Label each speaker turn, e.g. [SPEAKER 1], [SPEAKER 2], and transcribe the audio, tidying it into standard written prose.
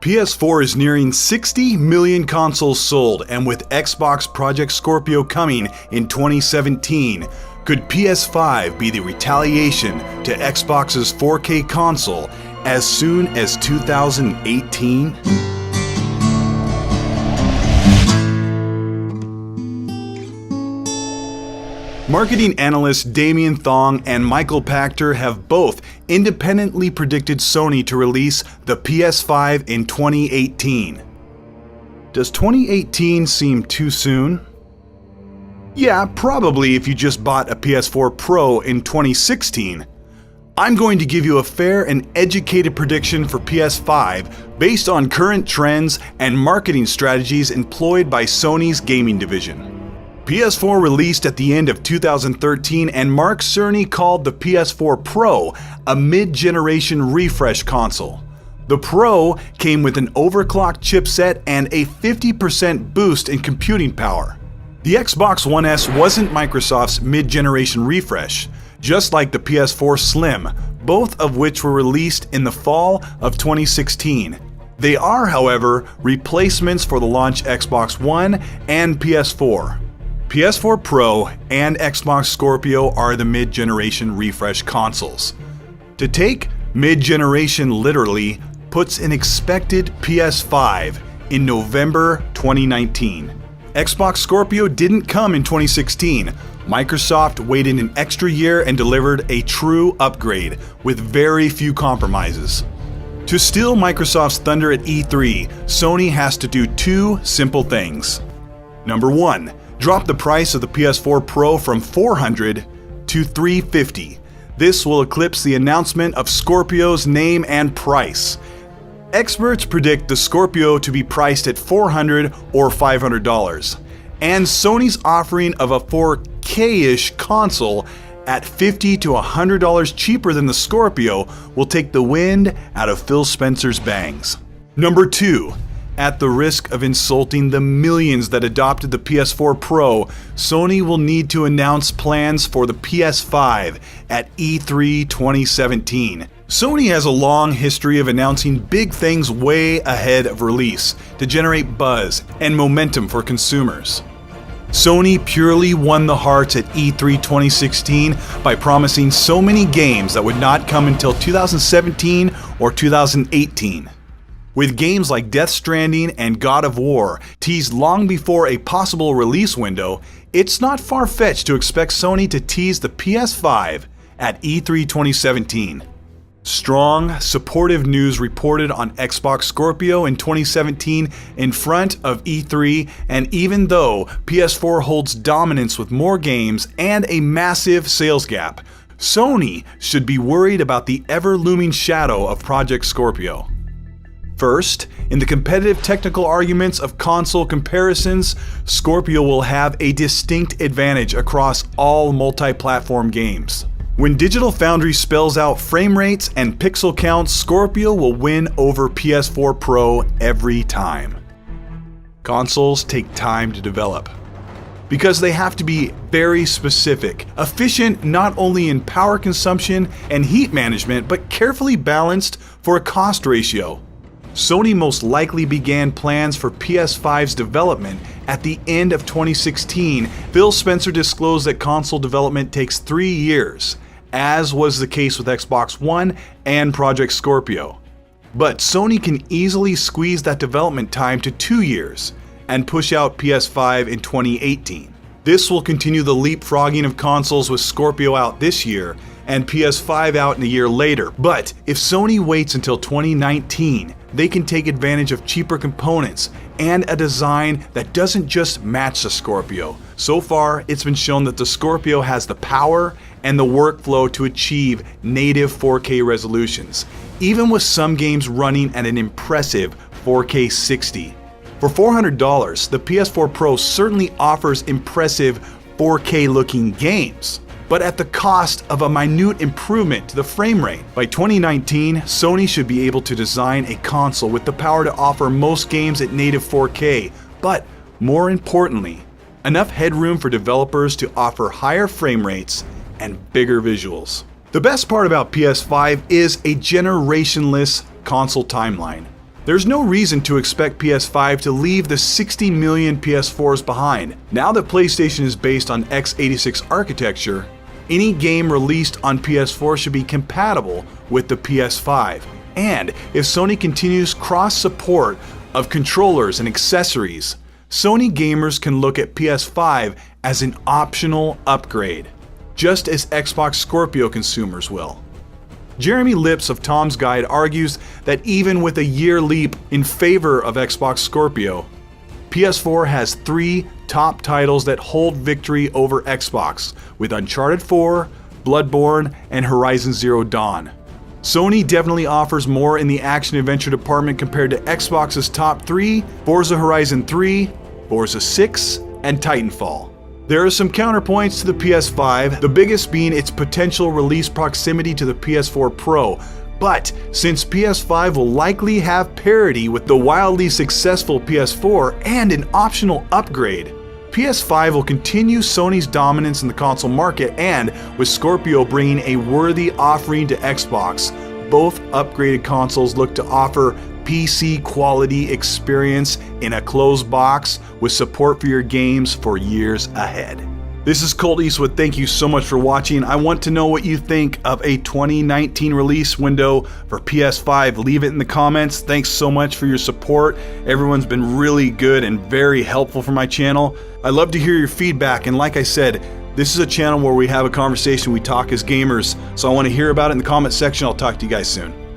[SPEAKER 1] PS4 is nearing 60 million consoles sold, and with Xbox Project Scorpio coming in 2017, could PS5 be the retaliation to Xbox's 4K console as soon as 2018? Marketing analysts Damien Thong and Michael Pachter have both independently predicted Sony to release the PS5 in 2018. Does 2018 seem too soon? Yeah, probably if you just bought a PS4 Pro in 2016. I'm going to give you a fair and educated prediction for PS5 based on current trends and marketing strategies employed by Sony's gaming division. PS4 released at the end of 2013, and Mark Cerny called the PS4 Pro a mid-generation refresh console. The Pro came with an overclocked chipset and a 50% boost in computing power. The Xbox One S wasn't Microsoft's mid-generation refresh, just like the PS4 Slim, both of which were released in the fall of 2016. They are, however, replacements for the launch Xbox One and PS4. PS4 Pro and Xbox Scorpio are the mid-generation refresh consoles. To take mid-generation literally puts an expected PS5 in November 2019. Xbox Scorpio didn't come in 2016. Microsoft waited an extra year and delivered a true upgrade with very few compromises. To steal Microsoft's thunder at E3, Sony has to do two simple things. Number one, drop the price of the PS4 Pro from $400 to $350. This will eclipse the announcement of Scorpio's name and price. Experts predict the Scorpio to be priced at $400 or $500, and Sony's offering of a 4K-ish console at $50 to $100 cheaper than the Scorpio will take the wind out of Phil Spencer's bangs. Number two, at the risk of insulting the millions that adopted the PS4 Pro, Sony will need to announce plans for the PS5 at E3 2017. Sony has a long history of announcing big things way ahead of release to generate buzz and momentum for consumers. Sony purely won the hearts at E3 2016 by promising so many games that would not come until 2017 or 2018. With games like Death Stranding and God of War teased long before a possible release window, it's not far-fetched to expect Sony to tease the PS5 at E3 2017. Strong, supportive news reported on Xbox Scorpio in 2017 in front of E3, and even though PS4 holds dominance with more games and a massive sales gap, Sony should be worried about the ever-looming shadow of Project Scorpio. First, in the competitive technical arguments of console comparisons, Scorpio will have a distinct advantage across all multi-platform games. When Digital Foundry spells out frame rates and pixel counts, Scorpio will win over PS4 Pro every time. Consoles take time to develop, because they have to be very specific, efficient not only in power consumption and heat management, but carefully balanced for a cost ratio. Sony most likely began plans for PS5's development at the end of 2016. Phil Spencer disclosed that console development takes 3 years, as was the case with Xbox One and Project Scorpio. But Sony can easily squeeze that development time to 2 years and push out PS5 in 2018. This will continue the leapfrogging of consoles with Scorpio out this year and PS5 out in a year later. But if Sony waits until 2019, they can take advantage of cheaper components and a design that doesn't just match the Scorpio. So far, it's been shown that the Scorpio has the power and the workflow to achieve native 4K resolutions, even with some games running at an impressive 4K 60. For $400, the PS4 Pro certainly offers impressive 4K looking games, but at the cost of a minute improvement to the frame rate. By 2019, Sony should be able to design a console with the power to offer most games at native 4K, but more importantly, enough headroom for developers to offer higher frame rates and bigger visuals. The best part about PS5 is a generationless console timeline. There's no reason to expect PS5 to leave the 60 million PS4s behind. Now that PlayStation is based on x86 architecture, any game released on PS4 should be compatible with the PS5. And if Sony continues cross-support of controllers and accessories, Sony gamers can look at PS5 as an optional upgrade, just as Xbox Scorpio consumers will. Jeremy Lips of Tom's Guide argues that even with a year leap in favor of Xbox Scorpio, PS4 has 3 top titles that hold victory over Xbox, with Uncharted 4, Bloodborne, and Horizon Zero Dawn. Sony definitely offers more in the action-adventure department compared to Xbox's top 3, Forza Horizon 3, Forza 6, and Titanfall. There are some counterpoints to the PS5, the biggest being its potential release proximity to the PS4 Pro. But since PS5 will likely have parity with the wildly successful PS4 and an optional upgrade, PS5 will continue Sony's dominance in the console market, and with Scorpio bringing a worthy offering to Xbox, both upgraded consoles look to offer PC quality experience in a closed box with support for your games for years ahead. This is Colt Eastwood. Thank you so much for watching. I want to know what you think of a 2019 release window for PS5. Leave it in the comments. Thanks so much for your support. Everyone's been really good and very helpful for my channel. I love to hear your feedback, and like I said, this is a channel where we have a conversation, we talk as gamers, so I want to hear about it in the comment section. I'll talk to you guys soon.